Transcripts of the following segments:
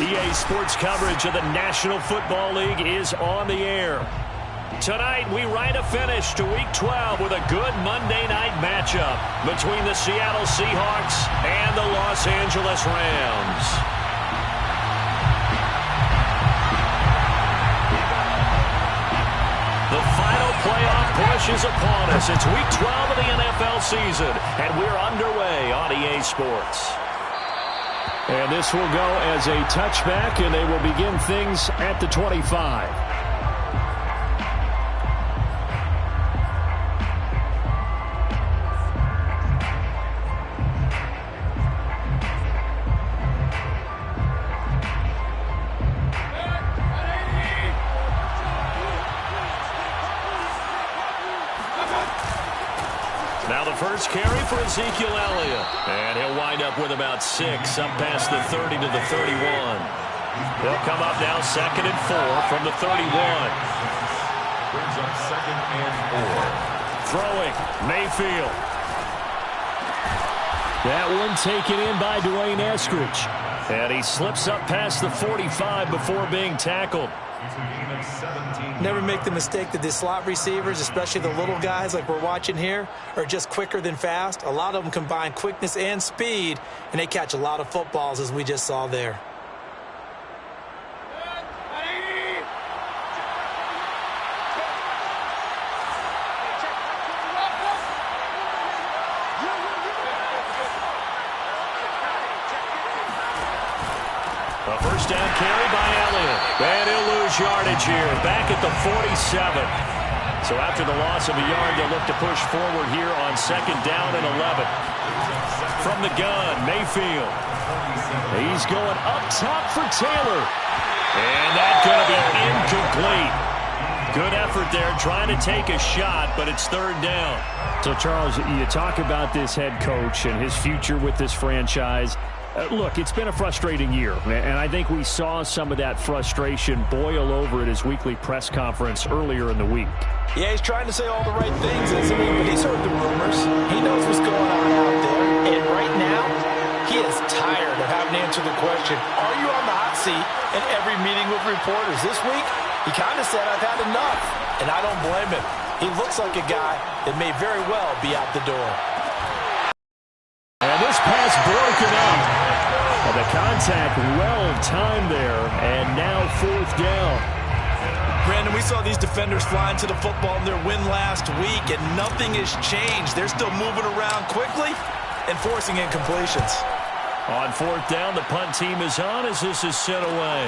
EA Sports coverage of the National Football League is on the air. Tonight, we write a finish to Week 12 with a good Monday night matchup between the Seattle Seahawks and the Los Angeles Rams. The final playoff push is upon us. It's Week 12 of the NFL season, and we're underway on EA Sports. And this will go as a touchback, and they will begin things at the 25. Now the first carry for Ezekiel Elliott. And he'll wind up with about 6 up past the 30 to the 31. He'll come up now 2nd and 4 from the 31. Brings up 2nd and 4. Throwing, Mayfield. That one taken in by Dwayne Eskridge. And he slips up past the 45 before being tackled. Never make the mistake that the slot receivers, especially the little guys like we're watching here, are just quicker than fast. A lot of them combine quickness and speed, and they catch a lot of footballs, as we just saw there. A first down carry by Elliott. And he'll lose yardage here, back at the 47. So after the loss of a yard, they'll look to push forward here on 2nd down and 11. From the gun, Mayfield. He's going up top for Taylor. And that's going to be incomplete. Good effort there, trying to take a shot, but it's 3rd down. So, Charles, you talk about this head coach and his future with this franchise. Look, it's been a frustrating year, and I think we saw some of that frustration boil over at his weekly press conference earlier in the week. Yeah, he's trying to say all the right things, isn't he? But he's heard the rumors. He knows what's going on out there. And right now, he is tired of having to answer the question, are you on the hot seat in every meeting with reporters? This week, he kind of said, I've had enough. And I don't blame him. He looks like a guy that may very well be out the door. And this pass broken up. And the contact well-timed there, and now 4th down. Brandon, we saw these defenders flying to the football in their win last week, and nothing has changed. They're still moving around quickly and forcing incompletions. On 4th down, the punt team is on as this is sent away.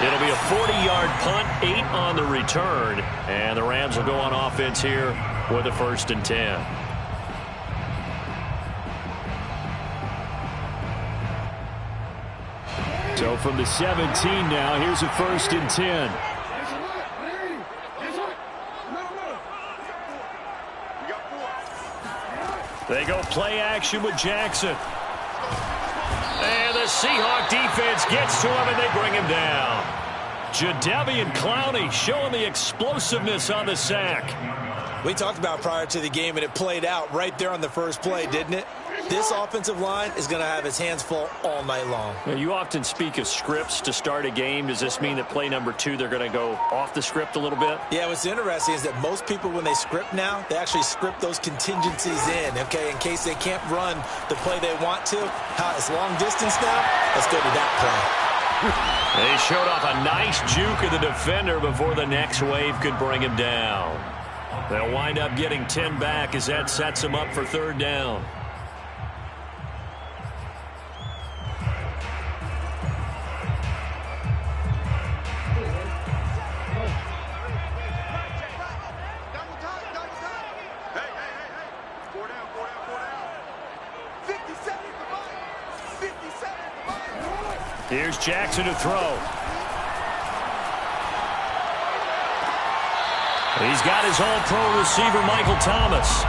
It'll be a 40-yard punt, 8 on the return, and the Rams will go on offense here with a 1st and 10. So from the 17 now, here's a 1st and 10. They go play action with Jackson. And the Seahawk defense gets to him, and they bring him down. Jadeveon Clowney showing the explosiveness on the sack. We talked about prior to the game, and it played out right there on the first play, didn't it? This offensive line is going to have its hands full all night long. Now, you often speak of scripts to start a game. Does this mean that play number 2, they're going to go off the script a little bit? Yeah, what's interesting is that most people, when they script now, they actually script those contingencies in, okay, in case they can't run the play they want to. It's long distance now. Let's go to that play. They showed off a nice juke of the defender before the next wave could bring him down. They'll wind up getting 10 back as that sets them up for 3rd down. Here's Jackson to throw. He's got his all-pro receiver, Michael Thomas.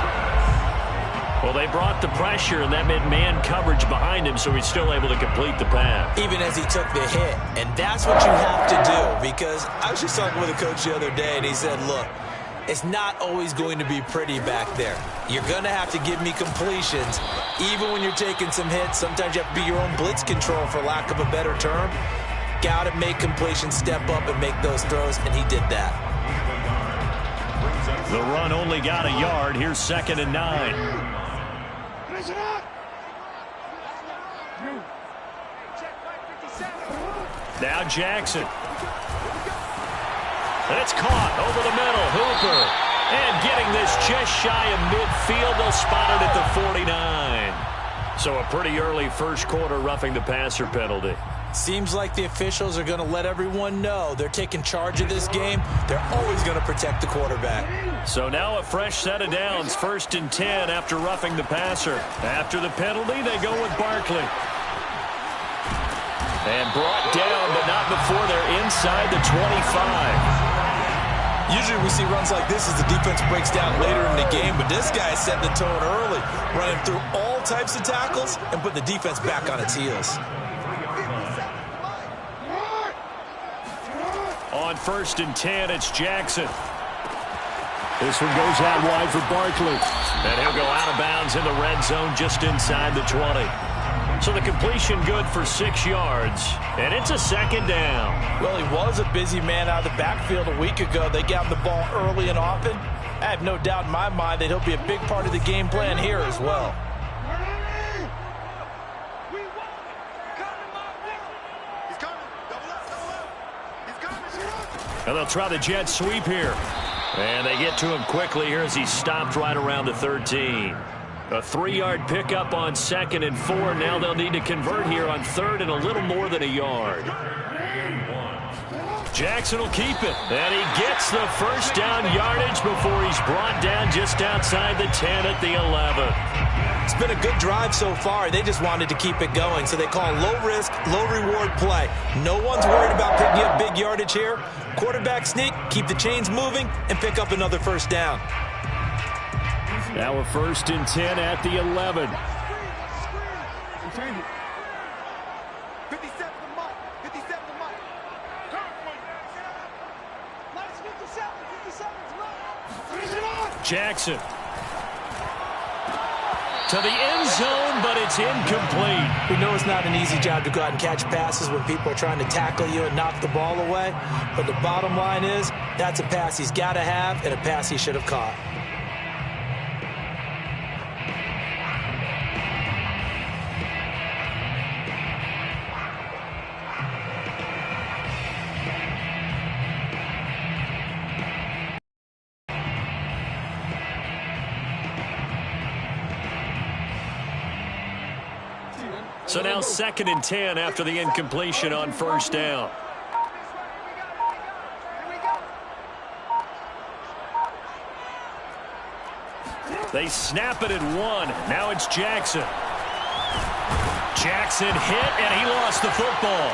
Well, they brought the pressure, and that meant man coverage behind him, so he's still able to complete the pass. Even as he took the hit. And that's what you have to do, because I was just talking with a coach the other day, and he said, look, it's not always going to be pretty back there. You're going to have to give me completions. Even when you're taking some hits, sometimes you have to be your own blitz control, for lack of a better term. Got to make completions, step up and make those throws, and he did that. The run only got a yard. Here's 2nd and 9. Now Jackson. It's caught over the middle. Hooper. And getting this just shy of midfield. They'll spot it at the 49. So a pretty early first quarter roughing the passer penalty. Seems like the officials are going to let everyone know they're taking charge of this game. They're always going to protect the quarterback. So now a fresh set of downs. 1st and 10 after roughing the passer. After the penalty, they go with Barkley. And brought down, but not before they're inside the 25. Usually we see runs like this as the defense breaks down later in the game, but this guy set the tone early, running through all types of tackles and put the defense back on its heels. On 1st and 10, it's Jackson. This one goes out wide for Barkley. And he'll go out of bounds in the red zone just inside the 20. So the completion good for 6 yards. And it's a 2nd down. Well, he was a busy man out of the backfield a week ago. They got him the ball early and often. I have no doubt in my mind that he'll be a big part of the game plan here as well. And they'll try the jet sweep here. And they get to him quickly here as he stopped right around the 13. A 3-yard pickup on 2nd and 4. Now they'll need to convert here on 3rd and a little more than a yard. Jackson will keep it. And he gets the first down yardage before he's brought down just outside the 10 at the 11. It's been a good drive so far. They just wanted to keep it going, so they call low-risk, low-reward play. No one's worried about picking up big yardage here. Quarterback sneak, keep the chains moving, and pick up another first down. Now a 1st and 10 at the 11. Jackson. To the end zone, but it's incomplete. We know it's not an easy job to go out and catch passes when people are trying to tackle you and knock the ball away. But the bottom line is, that's a pass he's got to have and a pass he should have caught. So now 2nd and 10 after the incompletion on 1st down. They snap it at 1. Now it's Jackson. Jackson hit, and he lost the football.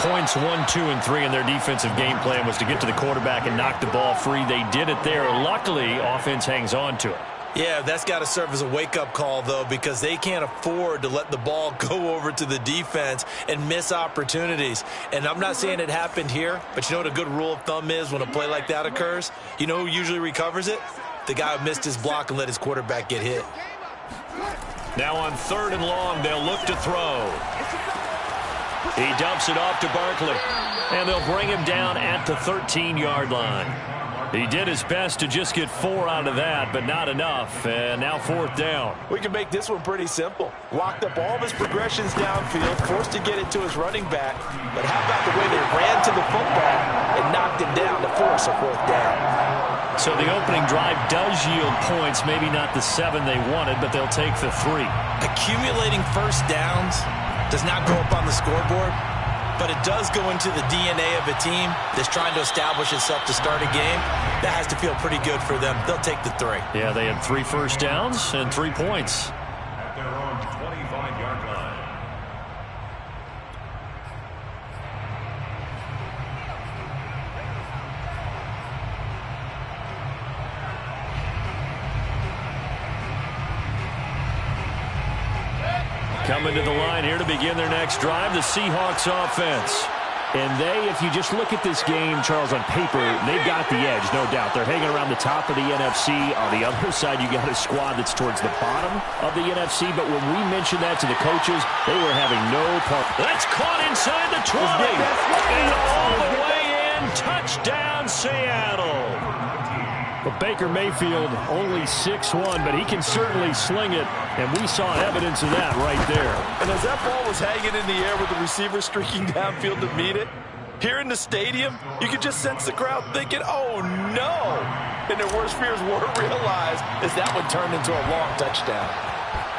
Points 1, 2, and 3 in their defensive game plan was to get to the quarterback and knock the ball free. They did it there. Luckily, offense hangs on to it. Yeah, that's got to serve as a wake-up call, though, because they can't afford to let the ball go over to the defense and miss opportunities. And I'm not saying it happened here, but you know what a good rule of thumb is when a play like that occurs? You know who usually recovers it? The guy who missed his block and let his quarterback get hit. Now on 3rd and long, they'll look to throw. He dumps it off to Barkley, and they'll bring him down at the 13-yard line. He did his best to just get 4 out of that, but not enough. And now 4th down. We can make this one pretty simple. Locked up all of his progressions downfield, forced to get it to his running back. But how about the way they ran to the football and knocked him down to force a 4th down? So the opening drive does yield points, maybe not the 7 they wanted, but they'll take the 3. Accumulating first downs does not go up on the scoreboard, but it does go into the DNA of a team that's trying to establish itself to start a game. That has to feel pretty good for them. They'll take the 3. Yeah, they had 3 first downs and 3 points. At their own 25-yard line. Coming to the line here to begin their next drive, the Seahawks offense. And if you just look at this game, Charles, on paper, they've got the edge, no doubt. They're hanging around the top of the NFC. On the other side, you got a squad that's towards the bottom of the NFC. But when we mentioned that to the coaches, they were having no part. That's caught inside the 20. And all the way in. Touchdown, Seattle. But Baker Mayfield only 6'1", but he can certainly sling it, and we saw evidence of that right there. And as that ball was hanging in the air with the receiver streaking downfield to meet it, here in the stadium, you could just sense the crowd thinking, oh, no. And their worst fears weren't realized as that one turned into a long touchdown.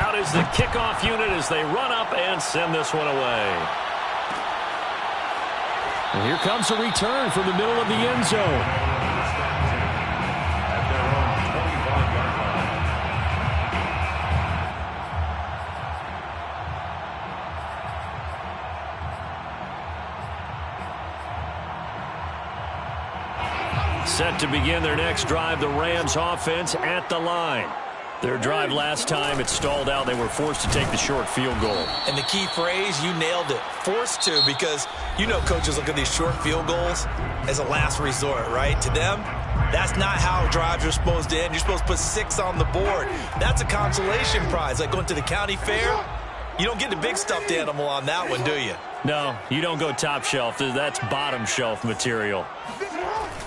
Out is the kickoff unit as they run up and send this one away. And here comes a return from the middle of the end zone. Set to begin their next drive, the Rams offense at the line. Their drive last time, it stalled out. They were forced to take the short field goal. And the key phrase, you nailed it, forced to, because you know coaches look at these short field goals as a last resort, right? To them, that's not how drives are supposed to end. You're supposed to put 6 on the board. That's a consolation prize, like going to the county fair. You don't get the big stuffed animal on that one, do you? No, you don't go top shelf. That's bottom shelf material.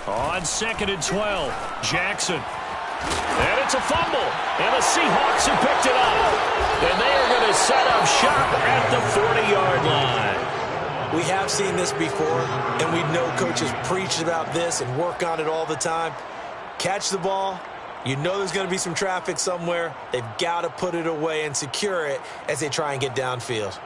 On 2nd and 12, Jackson. And it's a fumble. And the Seahawks have picked it up. And they are going to set up shop at the 40-yard line. We have seen this before, and we know coaches preach about this and work on it all the time. Catch the ball. You know there's going to be some traffic somewhere. They've got to put it away and secure it as they try and get downfield.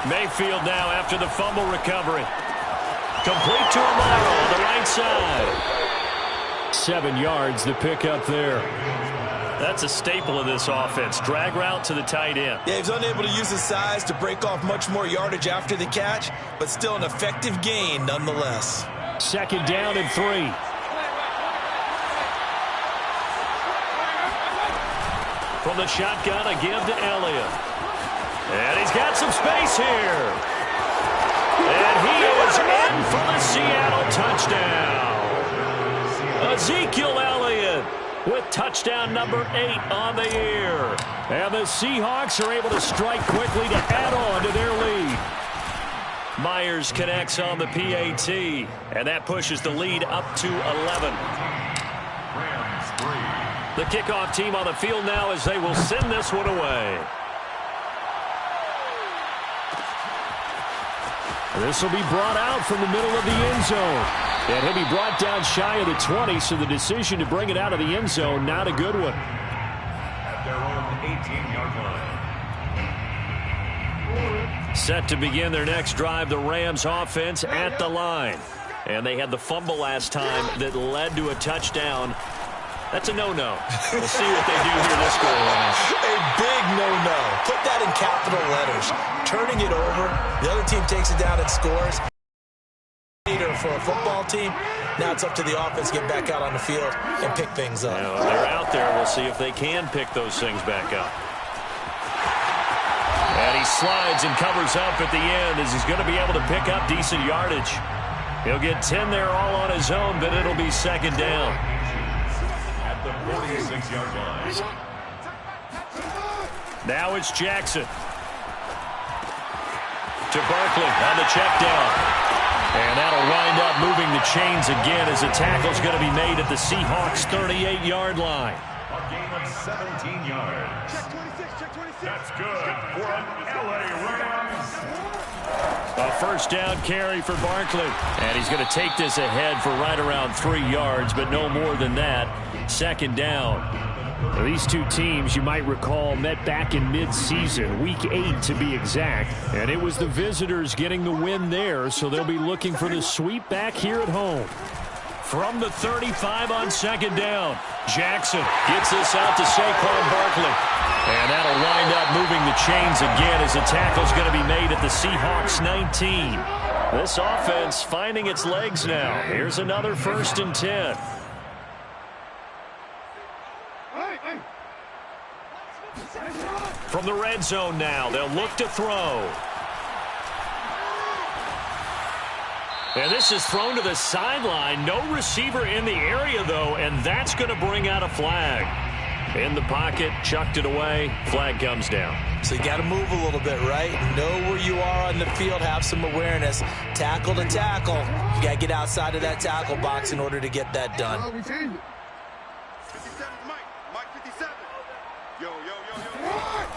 Mayfield now after the fumble recovery. Complete to Amaro on the right side. 7 yards, the pickup there. That's a staple of this offense. Drag route to the tight end. Yeah, he's unable to use his size to break off much more yardage after the catch, but still an effective gain nonetheless. 2nd down and 3. From the shotgun, a give to Elliott. And he's got some space here. And he is in for the Seattle touchdown. Ezekiel Elliott with touchdown number 8 on the year. And the Seahawks are able to strike quickly to add on to their lead. Myers connects on the PAT, and that pushes the lead up to 11. The kickoff team on the field now as they will send this one away. This will be brought out from the middle of the end zone. And he'll be brought down shy of the 20, so the decision to bring it out of the end zone, not a good one. At their own 18-yard line. Set to begin their next drive, the Rams offense at the line. And they had the fumble last time that led to a touchdown. That's a no-no. We'll see what they do here this go around. A big no-no. Put that in capital letters. Turning it over, the other team takes it down and scores. For a football team, now it's up to the offense to get back out on the field and pick things up. Now, they're out there. We'll see if they can pick those things back up. And he slides and covers up at the end as he's going to be able to pick up decent yardage. He'll get 10 there all on his own, but it'll be 2nd down. At the 46-yard line. Now it's Jackson. To Barkley on the check down. And that'll wind up moving the chains again as the tackle's going to be made at the Seahawks' 38-yard line. A gain of 17 yards. Check 26, check 26. That's good for an LA Rams. A first down carry for Barkley. And he's going to take this ahead for right around 3 yards, but no more than that. 2nd down. Now, these two teams, you might recall, met back in mid-season, week 8 to be exact. And it was the visitors getting the win there, so they'll be looking for the sweep back here at home. from the 35 on second down. Jackson gets this out to Saquon Barkley. And that'll wind up moving the chains again as the tackle's going to be made at the Seahawks 19. This offense finding its legs now. Here's another 1st and 10. From the red zone now, they'll look to throw. And this is thrown to the sideline. No receiver in the area, though, and that's going to bring out a flag. In the pocket, chucked it away, flag comes down. So you got to move a little bit, right? Know where you are on the field, have some awareness. Tackle to tackle. You got to get outside of that tackle box in order to get that done.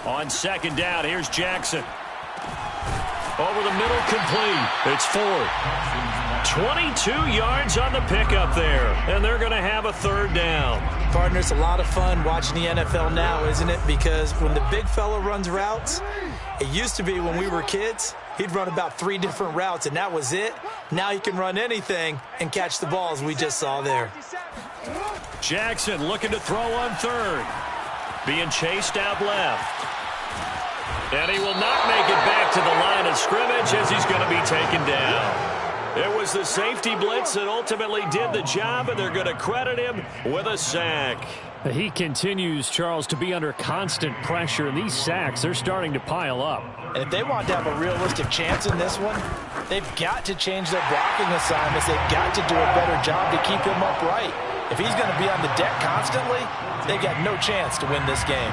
On second down, here's Jackson. Over the middle, complete. It's Ford. 22 yards on the pickup there, and they're going to have a 3rd down. Partner, it's a lot of fun watching the NFL now, isn't it? Because when the big fella runs routes, it used to be when we were kids, he'd run about 3 different routes, and that was it. Now he can run anything and catch the balls we just saw there. Jackson looking to throw on 3rd. Being chased out left. And he will not make it back to the line of scrimmage as he's going to be taken down. It was the safety blitz that ultimately did the job, and they're going to credit him with a sack. He continues, Charles, to be under constant pressure, and these sacks, they're starting to pile up. And if they want to have a realistic chance in this one, they've got to change their blocking assignments. They've got to do a better job to keep him upright. If he's going to be on the deck constantly, they've got no chance to win this game.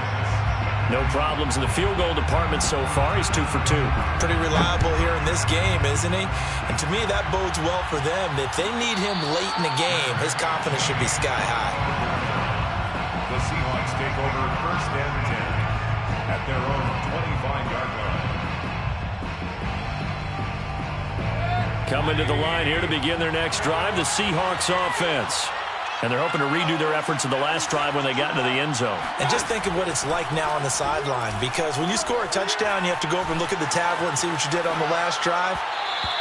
No problems in the field goal department so far. He's 2 for 2. Pretty reliable here in this game, isn't he? And to me, that bodes well for them. If they need him late in the game, his confidence should be sky high. The Seahawks take over 1st and 10 at their own 25-yard line. Coming to the line here to begin their next drive, the Seahawks offense. And they're hoping to redo their efforts in the last drive when they got into the end zone. And just think of what it's like now on the sideline, because when you score a touchdown, you have to go over and look at the tablet and see what you did on the last drive.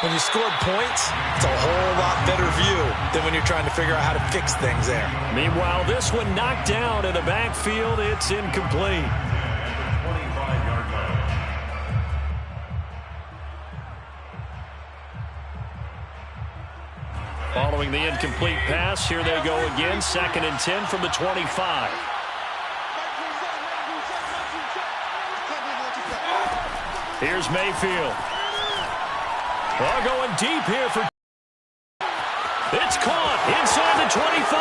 When you scored points, it's a whole lot better view than when you're trying to figure out how to fix things there. Meanwhile, this one knocked down in the backfield. It's incomplete. 25-yard line. Following the incomplete pass, here they go again. 2nd and 10 from the 25. Here's Mayfield. Well, going deep here for... It's caught inside the 25.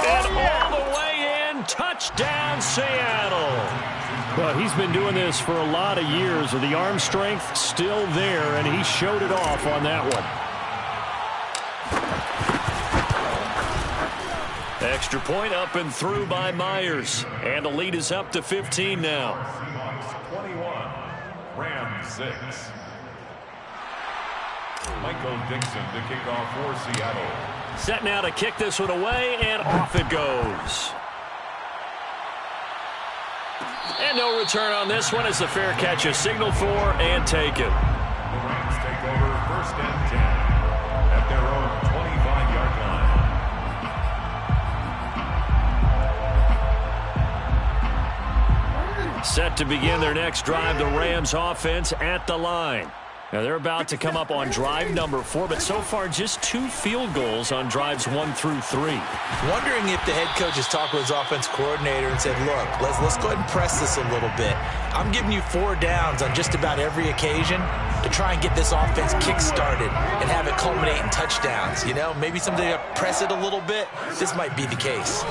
And all the way in, touchdown Seattle. Well, he's been doing this for a lot of years with the arm strength still there, and he showed it off on that one. Extra point up and through by Myers. And the lead is up to 15 now. Seahawks 21, Rams 6. Michael Dixon to kick off for Seattle. Set now to kick this one away, and off it goes. And no return on this one as the fair catch is signaled for and taken. The Rams take over 1st and 10 at their own 25-yard line. Set to begin their next drive, the Rams offense at the line. Now they're about to come up on drive number 4, but so far just 2 field goals on drives 1 through 3. Wondering if the head coach has talked with his offense coordinator and said, look, let's go ahead and press this a little bit. I'm giving you 4 downs on just about every occasion to try and get this offense kick-started and have it culminate in touchdowns. You know, maybe someday press it a little bit. This might be the case.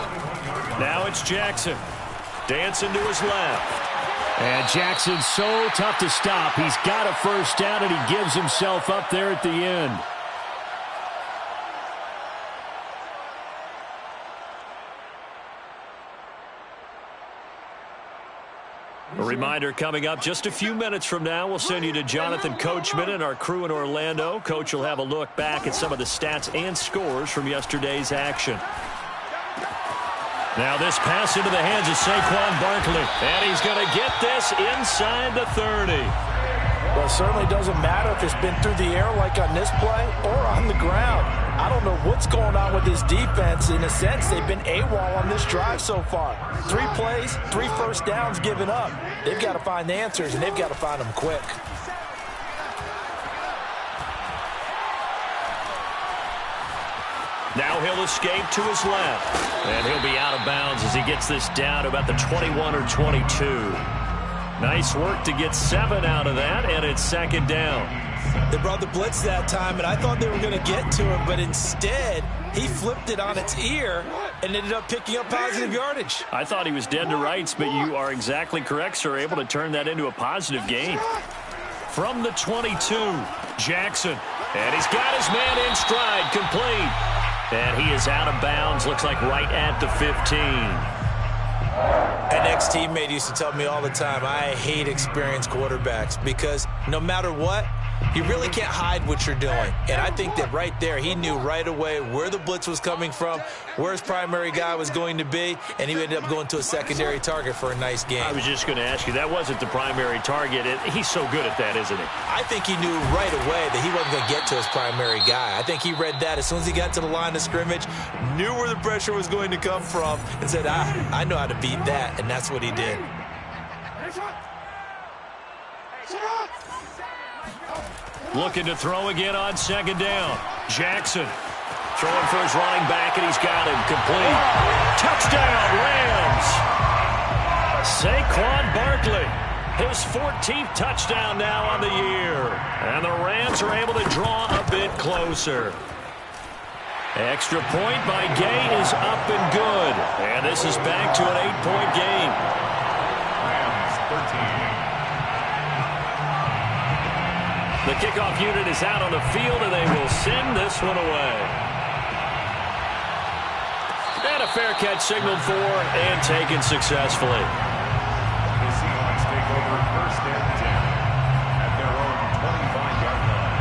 Now it's Jackson. Dancing to his left. And Jackson's so tough to stop. He's got a first down, and he gives himself up there at the end. A reminder coming up just a few minutes from now. We'll send you to Jonathan Coachman and our crew in Orlando. Coach will have a look back at some of the stats and scores from yesterday's action. Now this pass into the hands of Saquon Barkley. And he's going to get this inside the 30. Well, it certainly doesn't matter if it's been through the air like on this play or on the ground. I don't know what's going on with this defense. In a sense, they've been AWOL on this drive so far. 3 plays, 3 first downs given up. They've got to find the answers, and they've got to find them quick. Now he'll escape to his left. And he'll be out of bounds as he gets this down to about the 21 or 22. Nice work to get 7 out of that, and it's second down. They brought the blitz that time, and I thought they were going to get to him, but instead he flipped it on its ear and ended up picking up positive yardage. I thought he was dead to rights, but you are exactly correct, sir. Able to turn that into a positive gain. From the 22, Jackson. And he's got his man in stride, complete. And he is out of bounds, looks like right at the 15. An ex-teammate used to tell me all the time, I hate experienced quarterbacks because no matter what, you really can't hide what you're doing. And I think that right there, he knew right away where the blitz was coming from, where his primary guy was going to be, and he ended up going to a secondary target for a nice game. I was just going to ask you, that wasn't the primary target. He's so good at that, isn't he? I think he knew right away that he wasn't going to get to his primary guy. I think he read that as soon as he got to the line of scrimmage, knew where the pressure was going to come from, and said, I know how to beat that, and that's what he did. Looking to throw again on second down. Jackson throwing for his running back, and he's got him complete. Touchdown, Rams. Saquon Barkley, his 14th touchdown now on the year. And the Rams are able to draw a bit closer. Extra point by Gay is up and good. And this is back to an 8-point game. Rams 13. The kickoff unit is out on the field, and they will send this one away. And a fair catch signaled for and taken successfully. The Seahawks take over first and 10 at their own 25-yard line.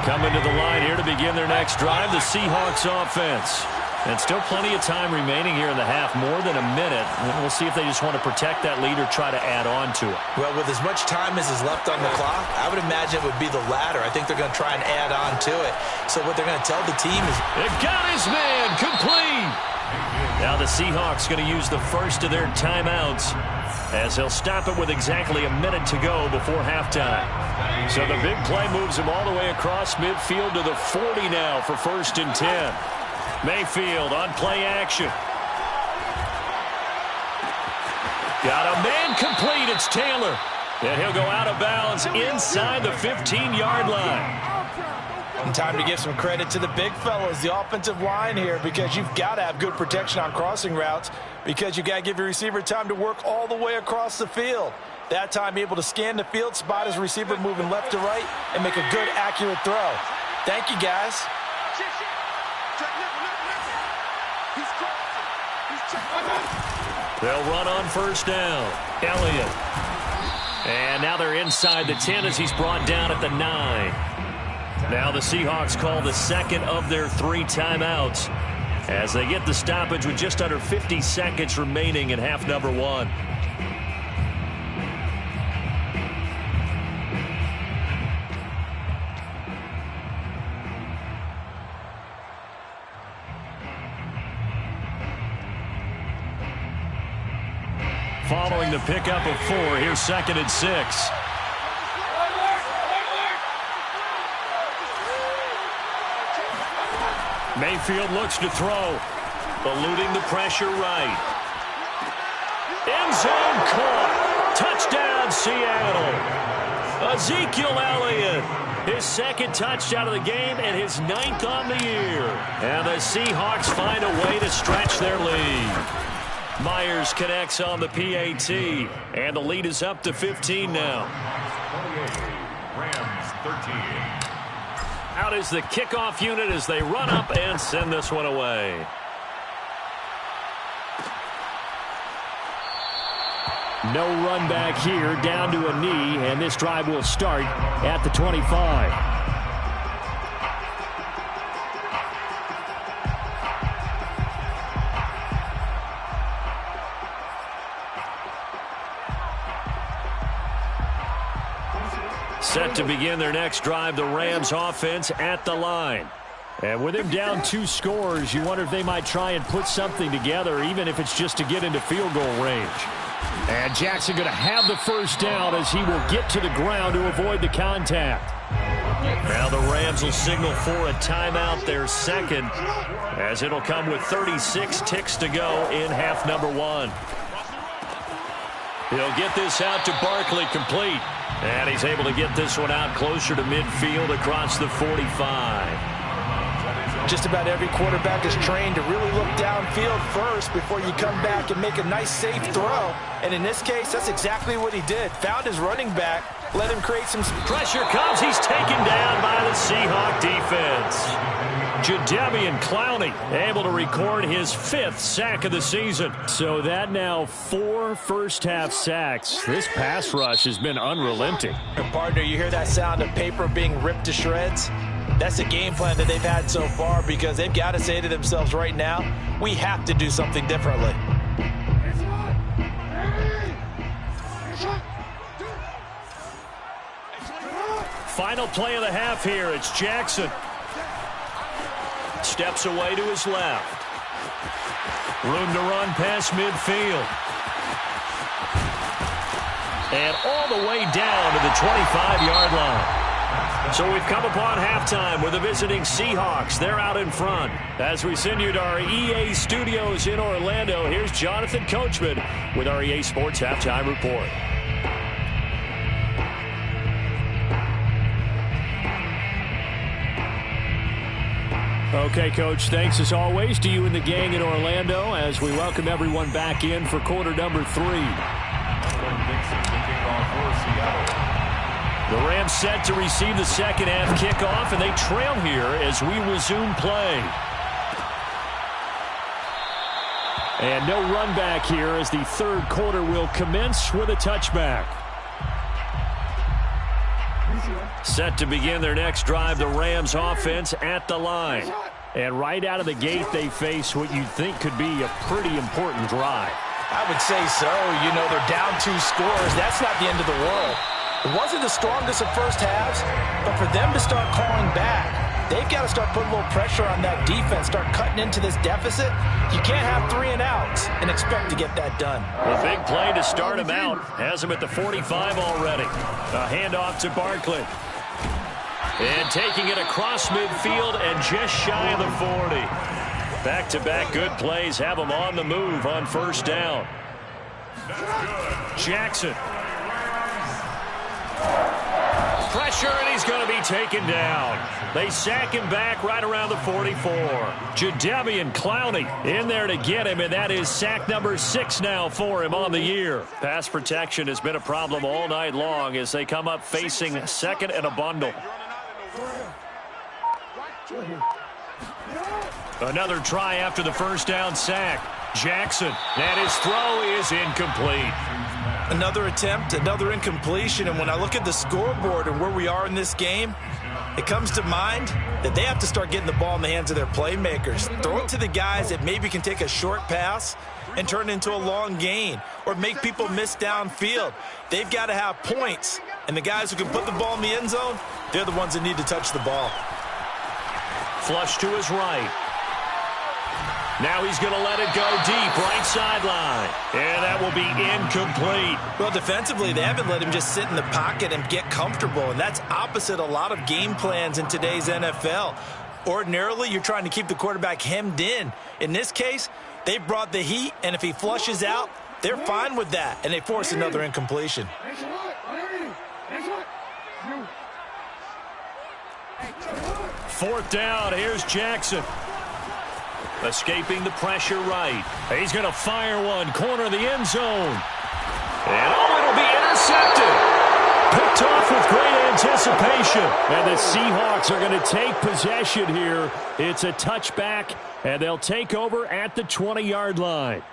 Coming to the line here to begin their next drive, the Seahawks offense. And still plenty of time remaining here in the half, more than a minute. And we'll see if they just want to protect that lead or try to add on to it. Well, with as much time as is left on the clock, I would imagine it would be the latter. I think they're going to try and add on to it. So what they're going to tell the team is... They've got his man complete. Now the Seahawks going to use the first of their timeouts as they'll stop it with exactly a minute to go before halftime. So the big play moves them all the way across midfield to the 40 now for first and 10. Mayfield on play action. Got a man complete. It's Taylor. And he'll go out of bounds inside the 15-yard line. And time to give some credit to the big fellows, the offensive line here, because you've got to have good protection on crossing routes because you've got to give your receiver time to work all the way across the field. That time, able to scan the field, spot his receiver moving left to right, and make a good, accurate throw. Thank you, guys. They'll run on first down. Elliott. And now they're inside the 10 as he's brought down at the 9. Now the Seahawks call the second of their 3 timeouts as they get the stoppage with just under 50 seconds remaining in half number 1. Following the pickup of 4, here's second and 6. Mayfield looks to throw, eluding the pressure right. End zone caught. Touchdown, Seattle. Ezekiel Elliott, his second touchdown of the game and his 9th on the year. And the Seahawks find a way to stretch their lead. Myers connects on the PAT, and the lead is up to 15 now. 28, Rams 13. Out is the kickoff unit as they run up and send this one away. No run back here, down to a knee, and this drive will start at the 25. Set to begin their next drive, the Rams offense at the line. And with him down 2 scores, you wonder if they might try and put something together, even if it's just to get into field goal range. And Jackson going to have the first down as he will get to the ground to avoid the contact. Now the Rams will signal for a timeout, their second, as it'll come with 36 ticks to go in half number 1. He'll get this out to Barkley, complete. And he's able to get this one out closer to midfield across the 45. Just about every quarterback is trained to really look downfield first before you come back and make a nice, safe throw. And in this case, that's exactly what he did. Found his running back, let him create some pressure comes. He's taken down by the Seahawk defense. Jadeveon Clowney able to record his 5th sack of the season. So that now 4 first-half sacks. This pass rush has been unrelenting. And partner, you hear that sound of paper being ripped to shreds? That's the game plan that they've had so far, because they've got to say to themselves right now, we have to do something differently. Final play of the half here. It's Jackson. Steps away to his left. Room to run past midfield. And all the way down to the 25-yard line. So we've come upon halftime with the visiting Seahawks. They're out in front. As we send you to our EA studios in Orlando, here's Jonathan Coachman with our EA Sports Halftime Report. Okay, Coach, thanks as always to you and the gang in Orlando as we welcome everyone back in for quarter number 3. The Rams set to receive the second half kickoff, and they trail here as we resume play. And no run back here as the third quarter will commence with a touchback. Set to begin their next drive, the Rams offense at the line. And right out of the gate, they face what you'd think could be a pretty important drive. I would say so. You know, they're down 2 scores. That's not the end of the world. It wasn't the strongest of first halves, but for them to start clawing back, they've got to start putting a little pressure on that defense, start cutting into this deficit. You can't have 3 and outs and expect to get that done. A big play to start him out. Has him at the 45 already. A handoff to Barkley. And taking it across midfield and just shy of the 40. Back-to-back good plays have him on the move on first down. Jackson. Pressure, and he's going to be taken down. They sack him back right around the 44. Jadeveon Clowney in there to get him, and that is sack number 6 now for him on the year. Pass protection has been a problem all night long as they come up facing second and a bundle. Another try after the first down sack. Jackson, and his throw is incomplete. Another attempt, another incompletion, and when I look at the scoreboard and where we are in this game, it comes to mind that they have to start getting the ball in the hands of their playmakers. Throw it to the guys that maybe can take a short pass and turn it into a long gain or make people miss downfield. They've got to have points, and the guys who can put the ball in the end zone, they're the ones that need to touch the ball. Flush to his right. Now he's going to let it go deep, right sideline. And that will be incomplete. Well, defensively, they haven't let him just sit in the pocket and get comfortable, and that's opposite a lot of game plans in today's NFL. Ordinarily, you're trying to keep the quarterback hemmed in. In this case, they brought the heat, and if he flushes out, they're fine with that, and they force another incompletion. Fourth down, here's Jackson. Escaping the pressure right. He's going to fire one, corner of the end zone. And it'll be intercepted. Picked off with great anticipation. And the Seahawks are going to take possession here. It's a touchback, and they'll take over at the 20-yard line.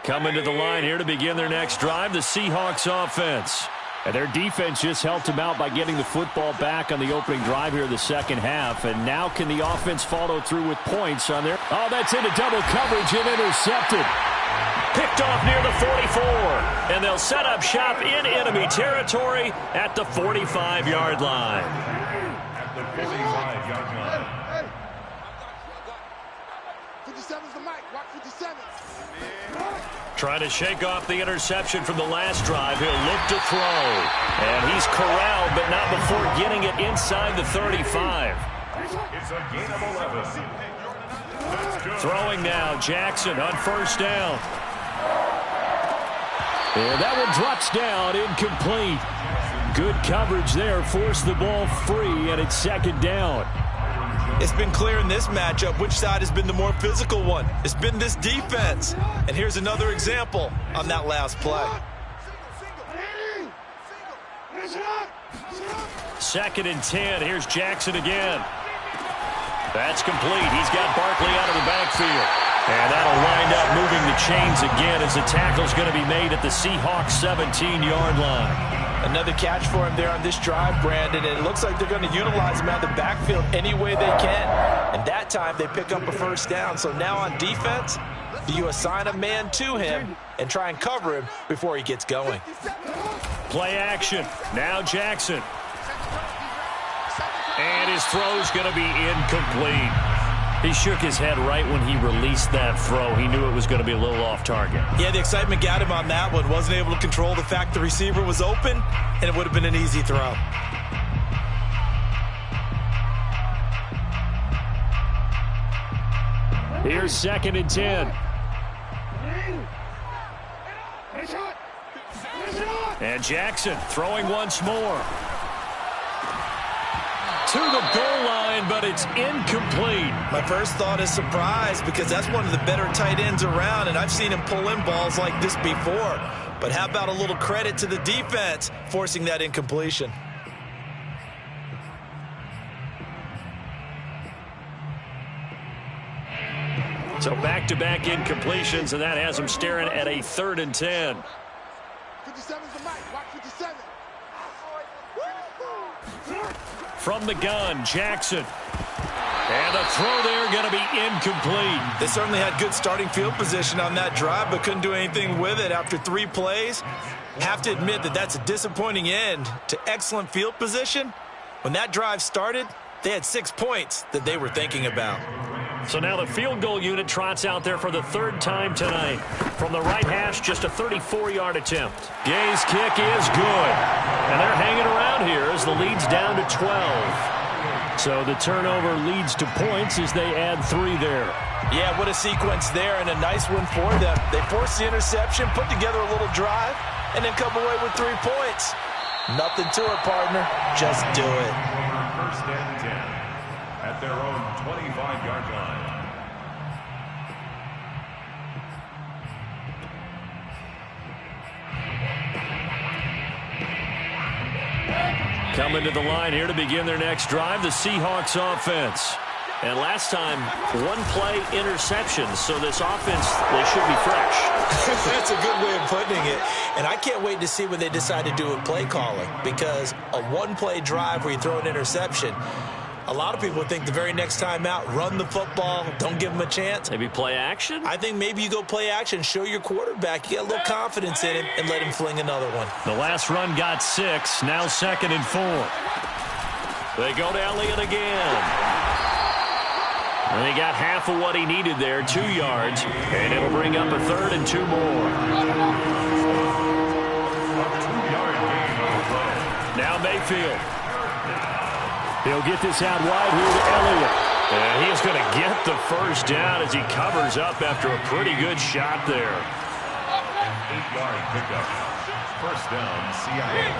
Coming to the line here to begin their next drive, the Seahawks offense. And their defense just helped them out by getting the football back on the opening drive here in the second half. And now can the offense follow through with points on there? Oh, that's into double coverage and intercepted. Picked off near the 44. And they'll set up shop in enemy territory at the 45-yard line. At the 45-yard line. 57's the mic. Watch 57. Trying to shake off the interception from the last drive. He'll look to throw. And he's corralled, but not before getting it inside the 35. It's a gain of 11. Throwing now, Jackson on first down. And that one drops down, incomplete. Good coverage there, forced the ball free, and it's second down. It's been clear in this matchup which side has been the more physical one. It's been this defense. And here's another example on that last play. Second and 10. Here's Jackson again. That's complete. He's got Barkley out of the backfield. And that'll wind up moving the chains again as the tackle's going to be made at the Seahawks 17-yard line. Another catch for him there on this drive, Brandon, and it looks like they're going to utilize him out of the backfield any way they can. And that time they pick up a first down. So now on defense, do you assign a man to him and try and cover him before he gets going? Play action. Now Jackson. And his throw's going to be incomplete. He shook his head right when he released that throw. He knew it was going to be a little off target. Yeah, the excitement got him on that one. Wasn't able to control the fact the receiver was open, and it would have been an easy throw. Here's second and 10. And Jackson throwing once more. To the goal line, but it's incomplete. My first thought is surprise because that's one of the better tight ends around, and I've seen him pull in balls like this before. But how about a little credit to the defense forcing that incompletion? So back-to-back incompletions, and that has him staring at a 3rd and 10. 57's the mic. Watch 57. From the gun, Jackson. And the throw there going to be incomplete. They certainly had good starting field position on that drive, but couldn't do anything with it after 3 plays. Have to admit that that's a disappointing end to excellent field position. When that drive started, they had 6 points that they were thinking about. So now the field goal unit trots out there for the 3rd time tonight. From the right hash, just a 34-yard attempt. Gay's kick is good. And they're hanging around here as the lead's down to 12. So the turnover leads to points as they add 3 there. Yeah, what a sequence there, and a nice one for them. They forced the interception, put together a little drive, and then come away with 3 points. Nothing to it, partner. Just do it. First and 10 at their own 25-yard line. Coming to the line here to begin their next drive, the Seahawks offense. And last time, 1-play interceptions, so this offense, they should be fresh. That's a good way of putting it. And I can't wait to see what they decide to do with play calling, because a 1-play drive where you throw an interception, a lot of people think the very next time out, run the football, don't give them a chance. Maybe play action? I think maybe you go play action, show your quarterback, you get a little confidence in him, and let him fling another one. The last run got 6, now 2nd and 4. They go to Elliott again. And he got half of what he needed there, 2 yards, and it'll bring up a 3rd and 2 more. Now Mayfield. He'll get this out wide here to Elliott. And he's going to get the first down as he covers up after a pretty good shot there. 8-yard pickup. First down, Seattle.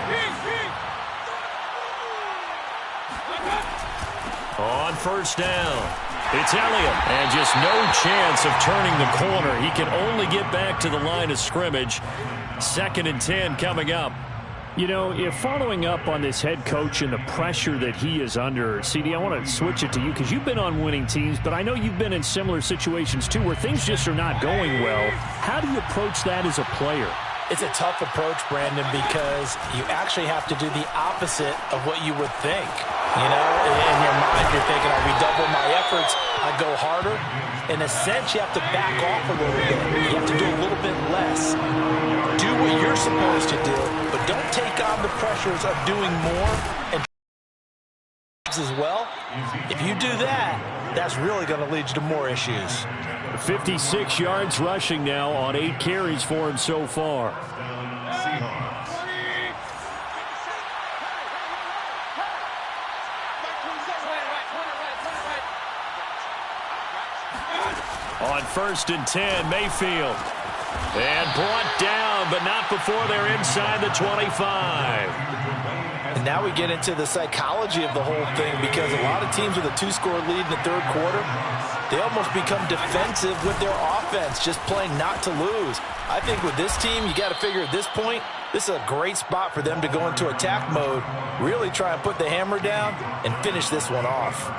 On first down, it's Elliott. And just no chance of turning the corner. He can only get back to the line of scrimmage. 2nd and 10 coming up. You know, if following up on this head coach and the pressure that he is under, CD, I want to switch it to you because you've been on winning teams, but I know you've been in similar situations too where things just are not going well. How do you approach that as a player? It's a tough approach, Brandon, because you actually have to do the opposite of what you would think. You know, in your mind, you're thinking, I'll redouble my efforts. I go harder. In a sense, you have to back off a little bit. You have to do a little bit less. Do what you're supposed to do, but don't take on the pressures of doing more and as well. If you do that, that's really going to lead you to more issues. 56 yards rushing now on 8 carries for him so far. On 1st and 10, Mayfield. And brought down, but not before they're inside the 25. And now we get into the psychology of the whole thing, because a lot of teams with a 2-score lead in the 3rd quarter, they almost become defensive with their offense, just playing not to lose. I think with this team, you got to figure at this point, this is a great spot for them to go into attack mode, really try and put the hammer down and finish this one off.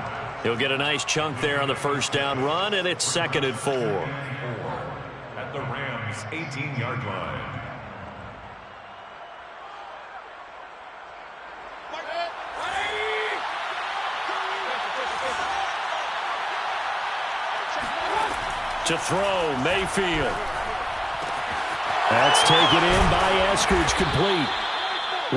He'll get a nice chunk there on the 1st down run, and it's 2nd and 4. At the Rams' 18-yard line. To throw, Mayfield. That's taken in by Eskridge, complete.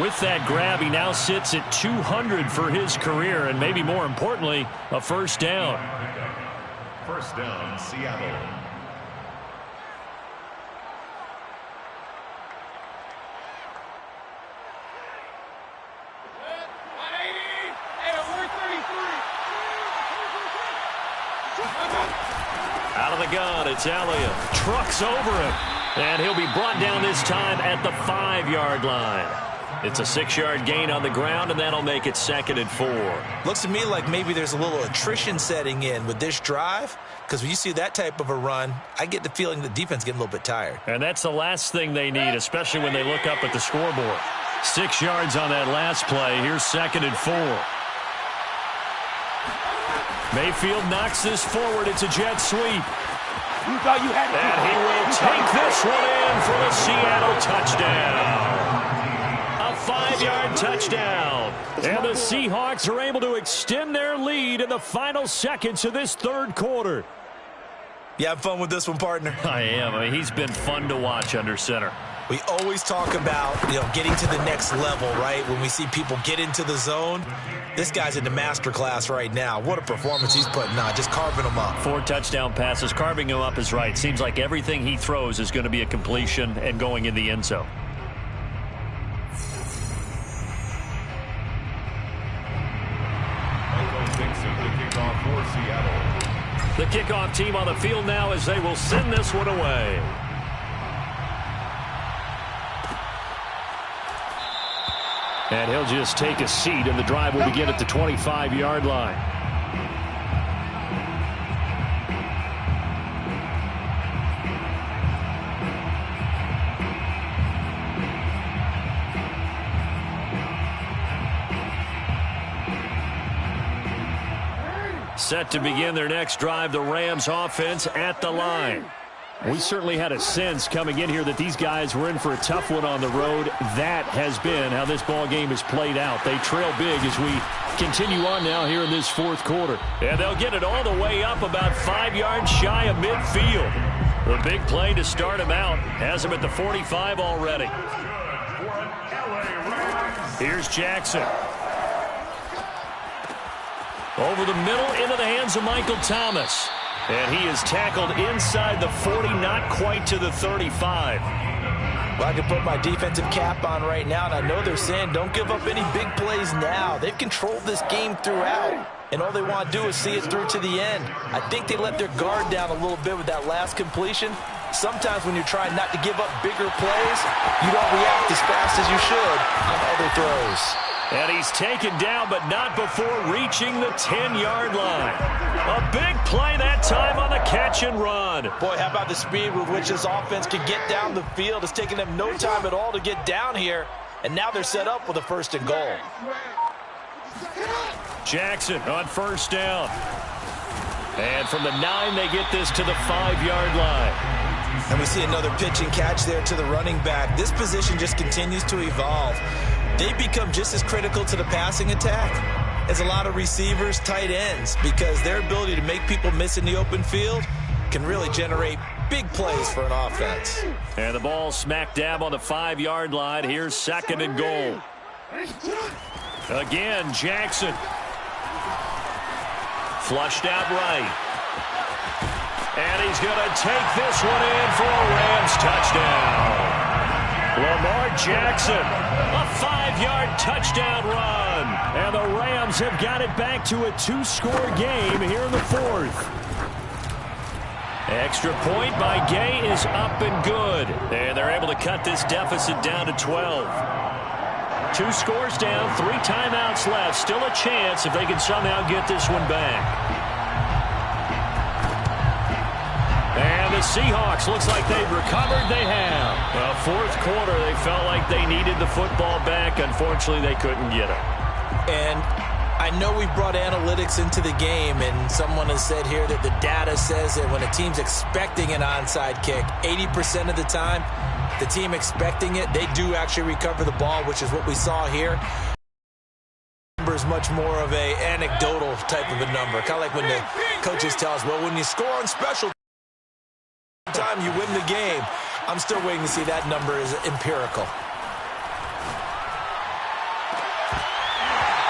With that grab, he now sits at 200 for his career, and maybe more importantly, a 1st down. 1st down, Seattle. Out of the gun, it's Elliott. Trucks over him. And he'll be brought down this time at the 5-yard line. It's a 6-yard gain on the ground, and that'll make it 2nd and 4. Looks to me like maybe there's a little attrition setting in with this drive, because when you see that type of a run, I get the feeling the defense getting a little bit tired. And that's the last thing they need, especially when they look up at the scoreboard. 6 yards on that last play. Here's 2nd and 4. Mayfield knocks this forward. It's a jet sweep. You thought you had it. And he will take this one in for the Seattle touchdown. A 5-yard touchdown. And the Seahawks are able to extend their lead in the final seconds of this 3rd quarter. You have fun with this one, partner? I am. I mean, he's been fun to watch under center. We always talk about, getting to the next level, right? When we see people get into the zone, this guy's in the master class right now. What a performance he's putting on, just carving them up. 4 touchdown passes. Carving him up is right. Seems like everything he throws is going to be a completion and going in the end zone. The kickoff team on the field now as they will send this one away. And he'll just take a seat, and the drive will begin at the 25-yard line. Set to begin their next drive, the Rams offense at the line. We certainly had a sense coming in here that these guys were in for a tough one on the road. That has been how this ball game has played out. They trail big as we continue on now here in this 4th quarter. And they'll get it all the way up about 5 yards shy of midfield. The big play to start him out has him at the 45 already. Here's Jackson. Over the middle into the hands of Michael Thomas. And he is tackled inside the 40, not quite to the 35. Well, I can put my defensive cap on right now, and I know they're saying don't give up any big plays now. They've controlled this game throughout, and all they want to do is see it through to the end. I think they let their guard down a little bit with that last completion. Sometimes when you're trying not to give up bigger plays, you don't react as fast as you should on other throws. And he's taken down, but not before reaching the 10-yard line. A big play that time on the catch and run. Boy, how about the speed with which this offense can get down the field? It's taken them no time at all to get down here, and now they're set up with a 1st and goal. Jackson on 1st down. And from the 9, they get this to the 5-yard line. And we see another pitch and catch there to the running back. This position just continues to evolve. They become just as critical to the passing attack is a lot of receivers, tight ends, because their ability to make people miss in the open field can really generate big plays for an offense. And the ball smack dab on the 5-yard line. Here's 2nd and goal. Again, Jackson. Flushed out right. And he's going to take this one in for a Rams touchdown. Lamar Jackson, a 5-yard touchdown run. And the Rams have got it back to a 2-score game here in the 4th. Extra point by Gay is up and good. And they're able to cut this deficit down to 12. 2 scores down, 3 timeouts left. Still a chance if they can somehow get this one back. And the Seahawks, looks like they've recovered. They have. Well, 4th quarter, they felt like they needed the football back. Unfortunately, they couldn't get it. And I know we brought analytics into the game, and someone has said here that the data says that when a team's expecting an onside kick, 80% of the time, the team expecting it, they do actually recover the ball, which is what we saw here. Number is much more of a anecdotal type of a number, kind of like when the coaches tell us, well, when you score on special time, you win the game. I'm still waiting to see that number is empirical.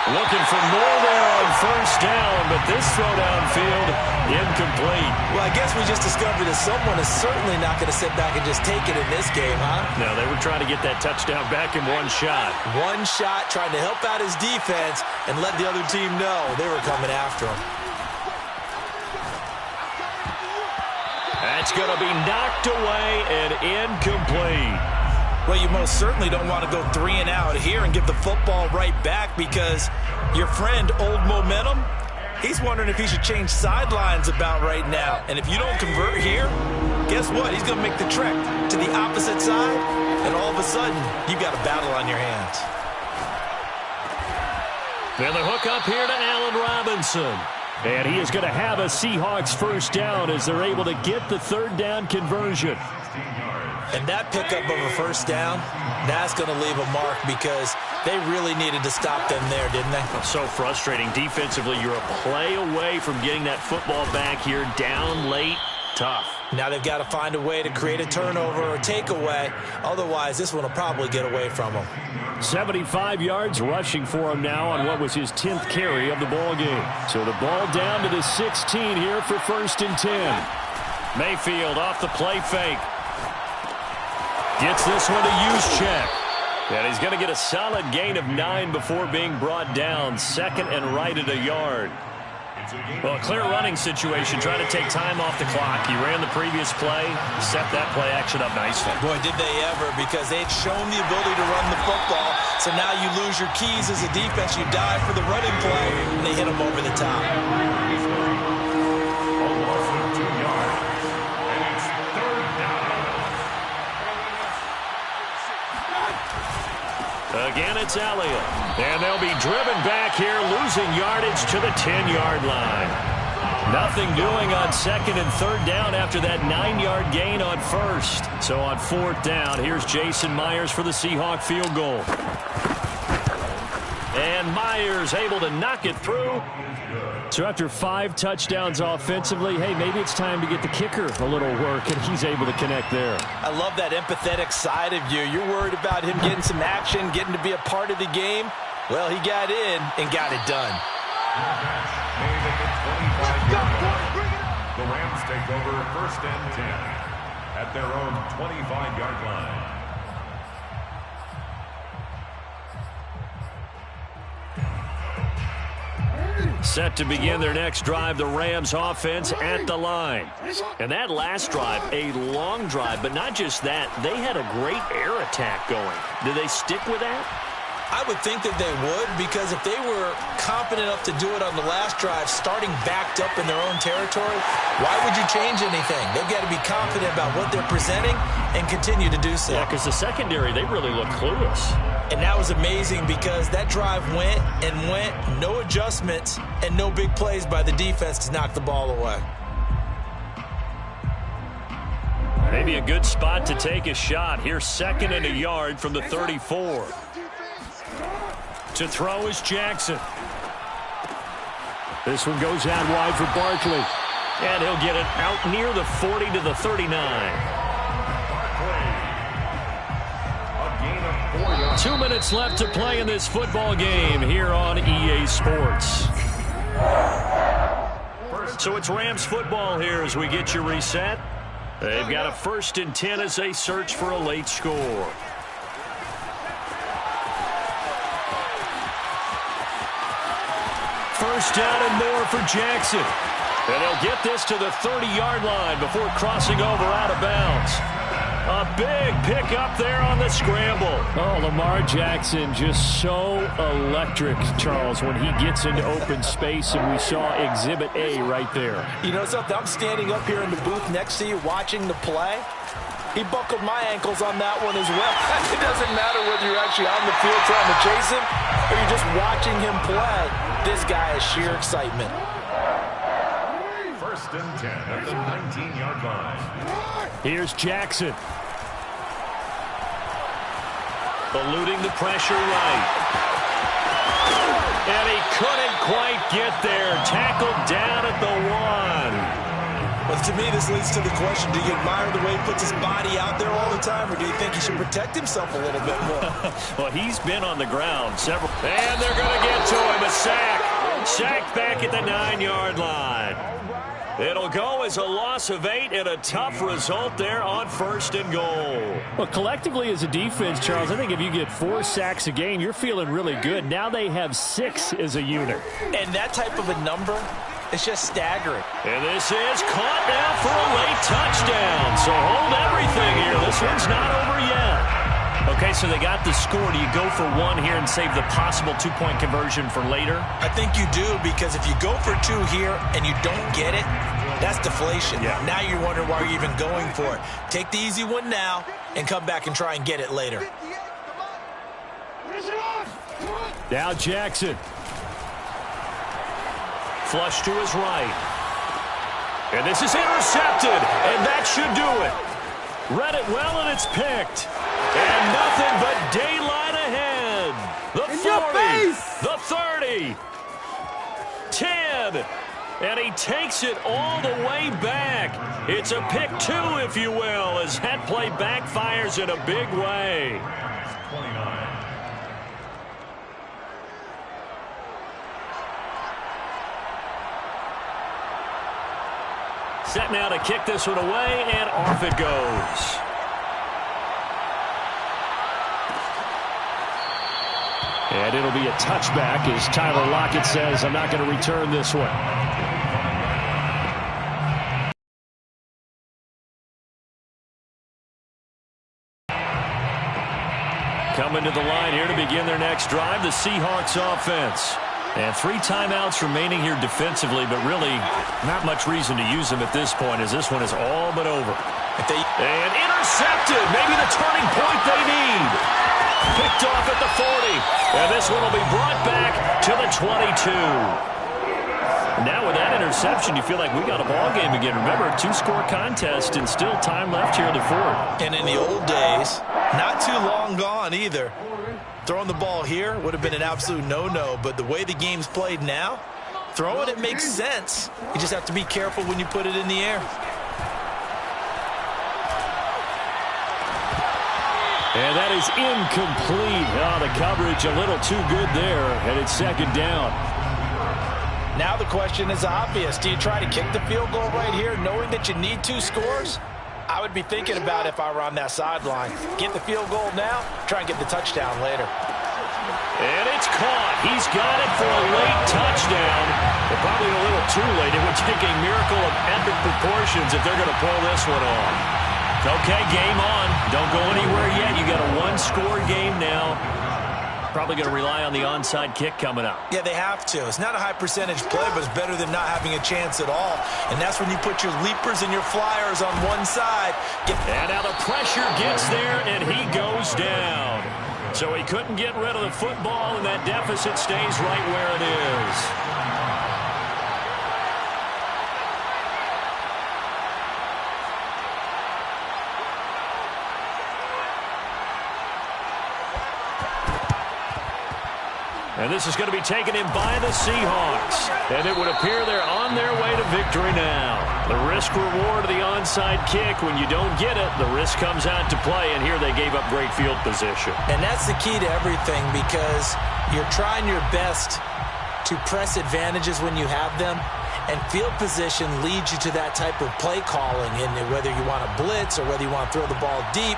Looking for more there on 1st down, but this throw downfield incomplete. Well, I guess we just discovered that someone is certainly not going to sit back and just take it in this game, huh? No, they were trying to get that touchdown back in one shot. One shot, trying to help out his defense and let the other team know they were coming after him. That's going to be knocked away and incomplete. Well, you most certainly don't want to go 3 and out here and give the football right back, because your friend, Old Momentum, he's wondering if he should change sidelines about right now. And if you don't convert here, guess what? He's going to make the trek to the opposite side, and all of a sudden, you've got a battle on your hands. And the hook up here to Allen Robinson. And he is going to have a Seahawks 1st down as they're able to get the 3rd down conversion. And that pickup of a 1st down, that's going to leave a mark, because they really needed to stop them there, didn't they? So frustrating. Defensively, you're a play away from getting that football back here. Down late, tough. Now they've got to find a way to create a turnover or takeaway. Otherwise, this one will probably get away from them. 75 yards rushing for him now on what was his 10th carry of the ball game. So the ball down to the 16 here for 1st and 10. Mayfield off the play fake. Gets this one to Juszczyk. And he's going to get a solid gain of 9 before being brought down. 2nd and right at a yard. Well, a clear running situation, trying to take time off the clock. He ran the previous play, set that play action up nicely. Boy, did they ever, because they'd shown the ability to run the football. So now you lose your keys as a defense. You dive for the running play, and they hit them over the top. A loss of 2 yards, and it's 3rd down. Again, it's Elliott. And they'll be driven back here, losing yardage to the 10-yard line. Nothing doing on 2nd and 3rd down after that 9-yard gain on 1st. So on 4th down, here's Jason Myers for the Seahawk field goal. And Myers able to knock it through. So after 5 touchdowns offensively, hey, maybe it's time to get the kicker a little work, and he's able to connect there. I love that empathetic side of you. You're worried about him getting some action, getting to be a part of the game. Well, he got in and got it done. The Rams take over 1st and 10 at their own 25-yard line. Set to begin their next drive, the Rams offense at the line. And that last drive, a long drive, but not just that, they had a great air attack going. Did they stick with that? I would think that they would, because if they were confident enough to do it on the last drive, starting backed up in their own territory, why would you change anything? They've got to be confident about what they're presenting and continue to do so. Yeah, because the secondary, they really look clueless. And that was amazing, because that drive went and went, no adjustments, and no big plays by the defense to knock the ball away. Maybe a good spot to take a shot. Here's 2nd and a yard from the 34. To throw is Jackson. This one goes out wide for Barkley. And he'll get it out near the 40 to the 39. Barkley. A gain of 4 yards. 2 minutes left to play in this football game here on EA Sports. So it's Rams football here as we get you reset. They've got a 1st and 10 as they search for a late score. First down and more for Jackson. And he'll get this to the 30-yard line before crossing over out of bounds. A big pickup there on the scramble. Oh, Lamar Jackson just so electric, Charles, when he gets into open space, and we saw Exhibit A right there. You know something? I'm standing up here in the booth next to you watching the play. He buckled my ankles on that one as well. It doesn't matter whether you're actually on the field trying to chase him or you're just watching him play. This guy is sheer excitement. 1st and 10 at the 19-yard line. Here's Jackson. Eluding the pressure right. And he couldn't quite get there. Tackled down at the 1. But to me, this leads to the question, do you admire the way he puts his body out there all the time, or do you think he should protect himself a little bit more? Well, he's been on the ground several. And they're going to get to him. A sack. Sacked back at the 9-yard line. It'll go as a loss of 8 and a tough result there on 1st and goal. Well, collectively as a defense, Charles, I think if you get 4 sacks a game, you're feeling really good. Now they have 6 as a unit. And that type of a number, it's just staggering. And this is caught now for a late touchdown. So hold everything here. This one's not over yet. Okay, so they got the score. Do you go for 1 here and save the possible 2-point conversion for later? I think you do, because if you go for 2 here and you don't get it, that's deflation. Yeah. Now you're wondering why you're even going for it. Take the easy one now and come back and try and get it later. Now Jackson. Flush to his right. And this is intercepted, and that should do it. Read it well, and it's picked. And nothing but daylight ahead. The 40, the 30, 10, and he takes it all the way back. It's a pick 2, if you will, as that play backfires in a big way. 29. Set now to kick this one away, and off it goes. And it'll be a touchback as Tyler Lockett says, I'm not going to return this one. Coming to the line here to begin their next drive, the Seahawks offense. And 3 timeouts remaining here defensively, but really not much reason to use them at this point, as this one is all but over. And intercepted, maybe the turning point they need. Picked off at the 40, and this one will be brought back to the 22. Now with that interception, you feel like we got a ball game again. Remember, 2-score contest and still time left here in the 4th. And in the old days, not too long gone either, throwing the ball here would have been an absolute no-no, but the way the game's played now, throwing it makes sense. You just have to be careful when you put it in the air. And that is incomplete. Oh, the coverage a little too good there, and it's 2nd down. Now the question is obvious. Do you try to kick the field goal right here knowing that you need 2 scores? I would be thinking about it if I were on that sideline. Get the field goal now, try and get the touchdown later. And it's caught. He's got it for a late touchdown. But probably a little too late. It would take a miracle of epic proportions if they're going to pull this one off. Okay, game on. Don't go anywhere yet. You got a 1-score game now. Probably going to rely on the onside kick coming up. Yeah, they have to. It's not a high percentage play, but it's better than not having a chance at all. And that's when you put your leapers and your flyers on one side. And now the pressure gets there, and he goes down. So he couldn't get rid of the football, and that deficit stays right where it is. And this is going to be taken in by the Seahawks. And it would appear they're on their way to victory now. The risk-reward of the onside kick, when you don't get it, the risk comes out to play. And here they gave up great field position. And that's the key to everything, because you're trying your best to press advantages when you have them. And field position leads you to that type of play calling. And whether you want to blitz or whether you want to throw the ball deep,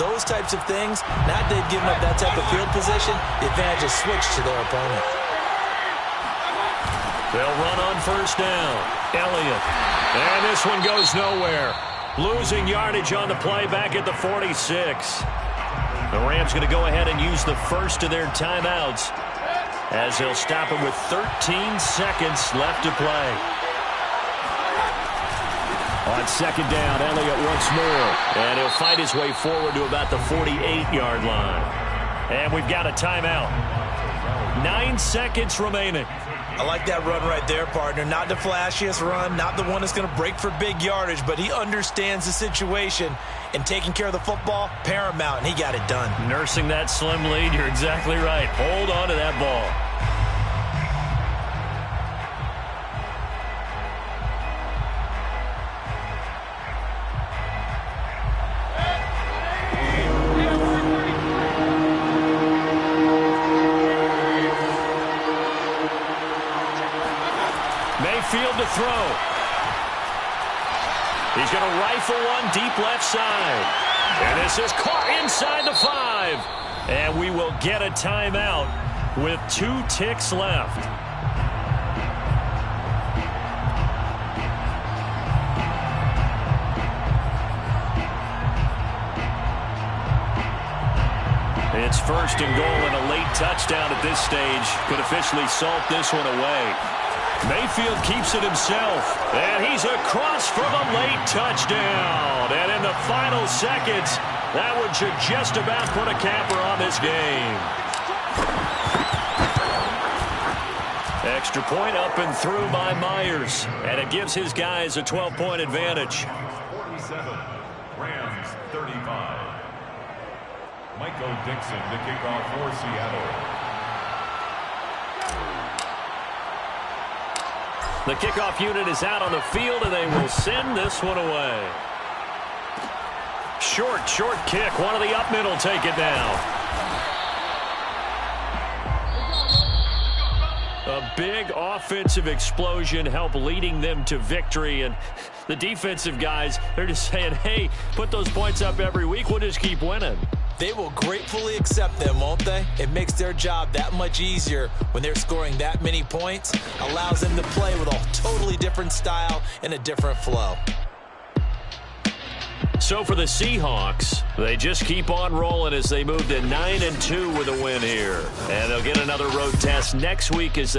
those types of things, now that they've given up that type of field position, the advantage is switched to their opponent. They'll run on first down. Elliott. And this one goes nowhere. Losing yardage on the play back at the 46. The Rams going to go ahead and use the first of their timeouts, as they'll stop it with 13 seconds left to play. On second down, Elliott once more. And he'll fight his way forward to about the 48-yard line. And we've got a timeout. 9 seconds remaining. I like that run right there, partner. Not the flashiest run, not the one that's going to break for big yardage, but he understands the situation, and taking care of the football, paramount, and he got it done. Nursing that slim lead, you're exactly right. Hold on to that ball. Mayfield to throw. He's going to rifle one deep left side. And this is caught inside the 5. And we will get a timeout with 2 ticks left. It's first and goal, and a late touchdown at this stage could officially salt this one away. Mayfield keeps it himself, and he's across for the late touchdown. And in the final seconds, that one should just about put a capper on this game. Extra point up and through by Myers, and it gives his guys a 12-point advantage. 47, Rams 35. Michael Dixon, the kickoff for Seattle. The kickoff unit is out on the field, and they will send this one away. Short kick. One of the up middle take it down. A big offensive explosion helped leading them to victory, and the defensive guys, they're just saying, hey, put those points up every week. We'll just keep winning. They will gratefully accept them, won't they? It makes their job that much easier when they're scoring that many points. Allows them to play with a totally different style and a different flow. So for the Seahawks, they just keep on rolling as they move to 9-2 with a win here. And they'll get another road test next week as